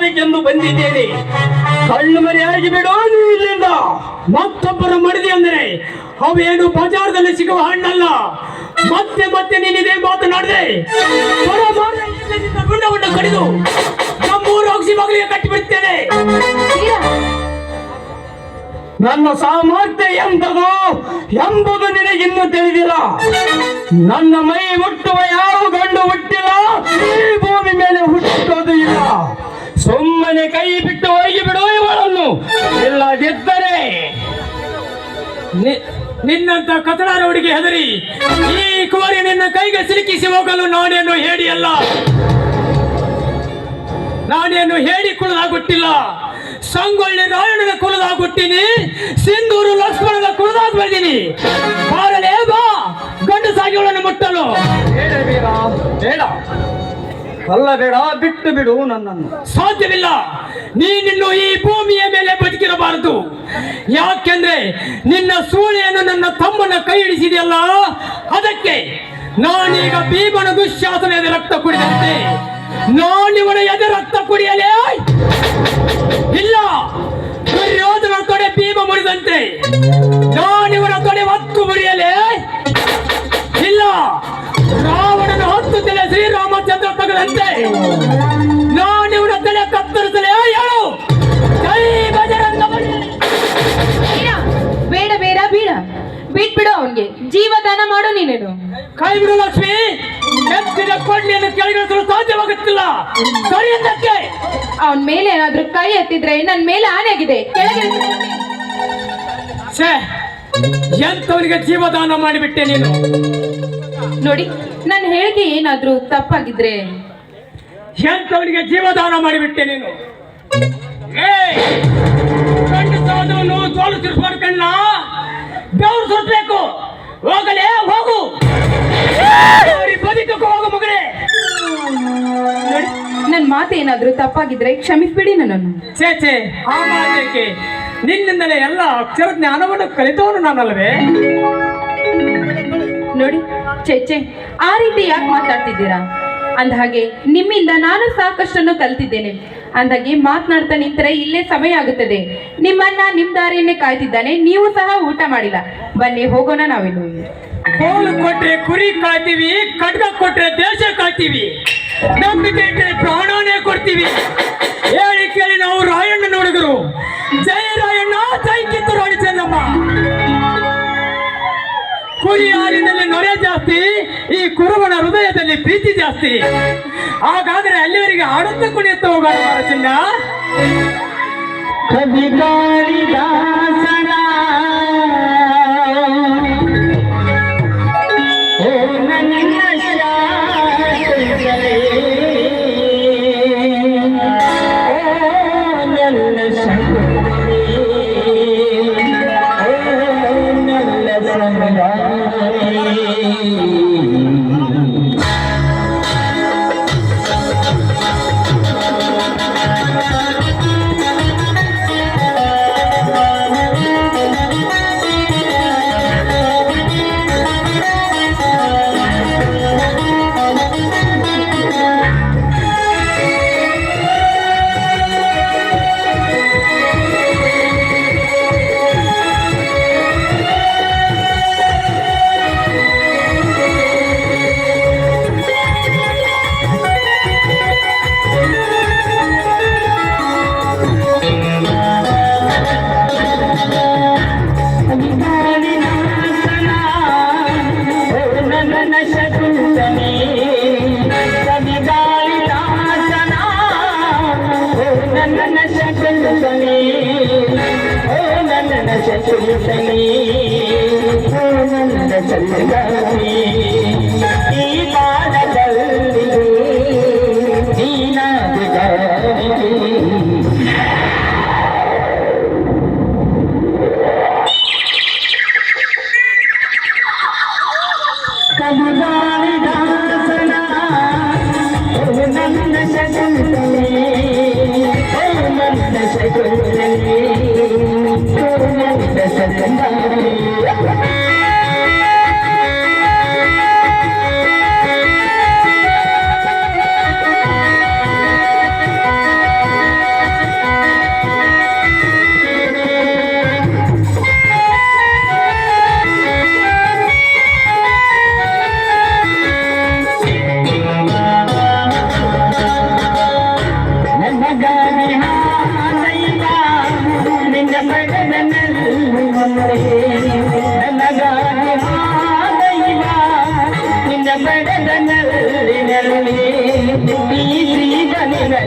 ಮಾಡಬೇಕೆಂದು ಬಂದಿದ್ದೇನೆ. ಕಣ್ಣು ಮರೆಯಾಗಿ ಬಿಡು ನೀ ಇಲ್ಲಿಂದ. ಮತ್ತೊಬ್ಬರ ಮಡದಿ ಅಂದರೆ ಅವೇನು ಬಜಾರದಲ್ಲಿ ಸಿಗುವ ಹಣ್ಣಲ್ಲ. ಮತ್ತೆ ಮತ್ತೆ ನೀನಿದೆ ಮಾತನಾಡಿದೆ ಗುಂಡವನ್ನು ಕಡಿದು ನಮ್ಮೂರು ಹೋಗಿಸಿ ಮಗಳಿಗೆ ಕಟ್ಟಿಬಿಡ್ತೇನೆ. ನನ್ನ ಸಾಮರ್ಥ್ಯ ಎಂಬುದು ಎಂಬುದು ನಿನಗಿನ್ನೂ ತಿಳಿದಿಲ್ಲ. ನನ್ನ ಮೈ ಹುಟ್ಟುವ ಯಾವ ಗಂಡು ಹುಟ್ಟಿಲ್ಲ, ಈ ಭೂಮಿ ಮೇಲೆ ಹುಟ್ಟೋದು ಇಲ್ಲ. ಸುಮ್ಮನೆ ಕೈ ಬಿಟ್ಟು ಹೋಗಿ ಬಿಡು ಇವಳನ್ನು. ಇಲ್ಲದಿದ್ದರೆ ನಿನ್ನಂತ ಕತಡಾರ ಹುಡುಗಿ ಹೆದರಿ ಈ ಕುವರಿ ನಿನ್ನ ಕೈಗೆ ಸಿಲುಕಿಸಿ ಹೋಗಲು ನಾನೇನು ಹೇಳಿಯಲ್ಲ. ನಾನೇನು ಹೇಳಿ ಕುಳದಾಗುಟ್ಟಿಲ್ಲ. ಸಂಗೊಳ್ಳಿ ರಾಯಣ್ಣನ ಕುಳದಾಗುಟ್ಟಿನಿ, ಸಿಂಧೂರು ಲಕ್ಷ್ಮಣನ ಕುಳದಾಗ ಬೆಳೆದೀನಿ. ಬಾರಲೇ ಬಾ ಗಂಡು ಸಾಗಿಗಳನ್ನು ಮುಟ್ಟಲು. ಬೇಡ ಅಲ್ಲ, ಬೇಡ, ಬಿಟ್ಟು ಬಿಡು ನನ್ನನ್ನು. ಸಾಧ್ಯವಿಲ್ಲ. ನೀನಿನ್ನು ಈ ಭೂಮಿಯ ಮೇಲೆ ಬದುಕಿರಬಾರದು. ಯಾಕೆಂದ್ರೆ ನಿನ್ನ ಸೂಳೆಯನ್ನು ನನ್ನ ತಮ್ಮನ ಕೈ ಹಿಡಿಸಿದೆಯಲ್ಲ, ಅದಕ್ಕೆ ನಾನೀಗ ಭೀಮನ ದುಶ್ಯಾಸನ ಎದೆ ರಕ್ತ ಕುಡಿದಂತೆ ನಾನಿವನ ಎದೆ ರಕ್ತ ಕುಡಿಯಲೇ ಇಲ್ಲ. ದುರ್ಯೋಧನ ತೊಡೆ ಭೀಮ ಮುರಿದಂತೆ ನಾನಿವನ ತೊಡೆ ಹೊತ್ತು ಮುರಿಯಲೇ ಇಲ್ಲ. ರಾವಣನ 10 ತಲೆ ಶ್ರೀರಾಮಚಂದ್ರ ತಗದಂತೆ ನಾನಿವನ ತಲೆ ಕತ್ತರಿಸಲೇ ಹೇಳು. ಜೈ ಬಜರಂಗ ಬಲಿ. ಬೇಡ ಬೇಡ ಬೇಡ, ಬಿಟ್ಬಿಡು ಅವನ್ಗೆ. ಜೀವದಾನ ಮಾಡು ನೀನೇನು. ಕೈ ಬಿಡು ಲಕ್ಷ್ಮಿ. ಎತ್ತಿನ ಕೊಂಡೆಯನ್ನು ಕೆಳಗಿಳಿಸಲು ಸಾಧ್ಯವಾಗುತ್ತಿಲ್ಲ. ಸರಿಯಂದಕ್ಕೆ ಅವನ ಮೇಲೆ ಏನಾದ್ರೂ ಕೈ ಎತ್ತಿದ್ರೆ ನನ್ನ ಮೇಲೆ ಆನೆ ಆಗಿದೆ. ಎಂತವನಿಗೆ ಜೀವದಾನ ಮಾಡಿಬಿಟ್ಟೆ ನೀನು. ನೋಡಿ, ನನ್ನ ಹೇಳಿಕೆ ಏನಾದ್ರೂ ತಪ್ಪಾಗಿದ್ರೆ ಎಂತವನಿಗೆ ಜೀವದಾನ ಮಾಡಿಬಿಟ್ಟೆ ನೀನು. ಖಂಡಿತವಾದವನು ತೋಳು ತಿರ್ಸ್ಕೊಂಡ್ಕಣ್ಣ ಬೆವರು ಸುರಿಸ್ಬೇಕು. ಹೋಗಲೇ ಹೋಗು, ಬದುಕಕ್ಕೆ ಹೋಗು ಮಗಳೇ. ನೋಡಿ, ನನ್ನ ಮಾತು ಏನಾದ್ರೂ ತಪ್ಪಾಗಿದ್ರೆ ಕ್ಷಮಿಸ್ಬಿಡಿ ನನ್ನನ್ನು. ಚೇಚೆ, ಆ ಮಾತಕ್ಕೆ ನಿನ್ನಿಂದಲೇ ಎಲ್ಲ ಅಕ್ಷರ ಜ್ಞಾನವನ್ನು ಕಲಿತವನು ನಾನಲ್ವೇ. ನೋಡಿ ಚೇಚೆ, ಆ ರೀತಿ ಯಾಕೆ ಮಾತಾಡ್ತಿದ್ದೀರಾ? ಅಂದಹಾಗೆ ನಿಮ್ಮಿಂದ ನಾನು ಸಾಕಷ್ಟನ್ನು ಕಲ್ತಿದ್ದೇನೆ. ಅಂದಾಗೆ ಮಾತನಾಡ್ತಾ ನಿಂತರೆ ಇಲ್ಲೇ ಸಮಯ ಆಗುತ್ತದೆ. ನಿಮ್ಮನ್ನ ನಿಮ್ ದಾರಿಯನ್ನೇ ಕಾಯ್ತಿದ್ದಾನೆ. ನೀವು ಸಹ ಊಟ ಮಾಡಿಲ್ಲ. ಬನ್ನಿ ಹೋಗೋಣ. ನಾವಿನ್ನು ಕೋಲು ಕೊಟ್ರೆ ಕುರಿ ಕಾಯ್ತೀವಿ, ಖಡ್ಗ ಕೊಟ್ರೆ ದೇಶ ಕಾಯ್ತೀವಿ, ನಂಬಿಕೆ ಇಟ್ಟರೆ ಪ್ರಾಣನೇ ಕೊಡ್ತೀವಿ. ಹೇಳಿ ಕೇಳಿ ನಾವು ರಾಯಣ್ಣ ಹುಡುಗರು. ಜೈ ರಾಯಣ್ಣ, ಜೈ ಕಿತ್ತೂರು ರಾಣಿ ಚೆನ್ನಮ್ಮ. ಕುರಿ ಹಾಲಿನಲ್ಲಿ ನೊರೆ ಜಾಸ್ತಿ, ಈ ಕುರುಬನ ಹೃದಯದಲ್ಲಿ ಪ್ರೀತಿ ಜಾಸ್ತಿ. ಹಾಗಾದ್ರೆ ಅಲ್ಲಿವರೆಗೆ ಆಡುತ್ತ ಕುಣಿಯುತ್ತ ಹೋಗೋಣ ಚಿನ್ನ. ಕವಿಗಾಳಿದಾಸನ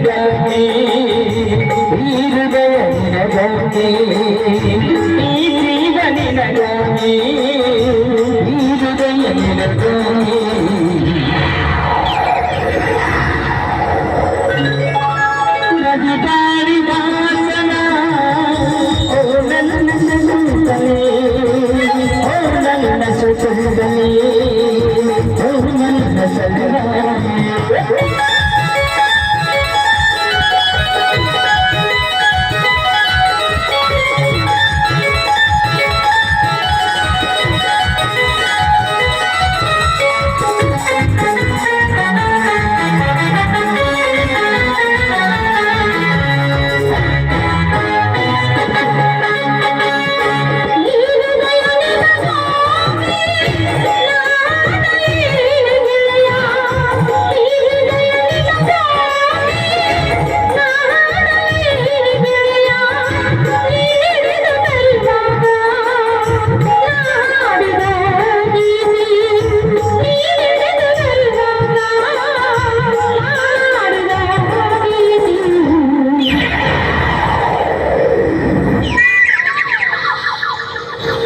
ನಿನಗಾಗಿ ಈ ಹೃದಯ ನಿನಗಾಗಿ ಈ ಜೀವ ನಿನಗಾಗಿ ಈ ಹೃದಯ ನಿನಗಾಗಿ ರವಿದಾರಿ ವಾಸನ ಓ ನನ್ನ ಸುಂದರಿ ಓ ನನ್ನ ಸುಂದರಿ ಓ ನನ್ನ ಸುಂದರಿ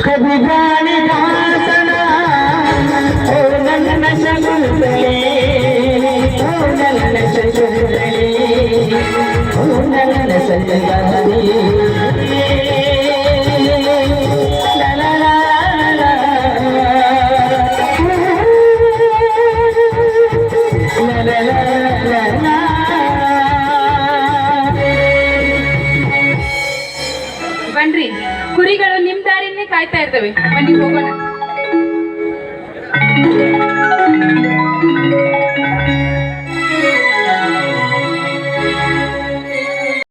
कभी गाने वासना ओ नन्न शकुंतले ओ नन्न शकुंतले ओ नन्न शकुंतले ला ला ला ला ला ला ला ला ಬನ್ರಿ ಕುರಿಗಳು ನಿಮ್ ದಾರಿನೇ ಕಾಯ್ತಾ ಇರ್ತವೆ ಬನ್ನಿ ಹೋಗೋಣ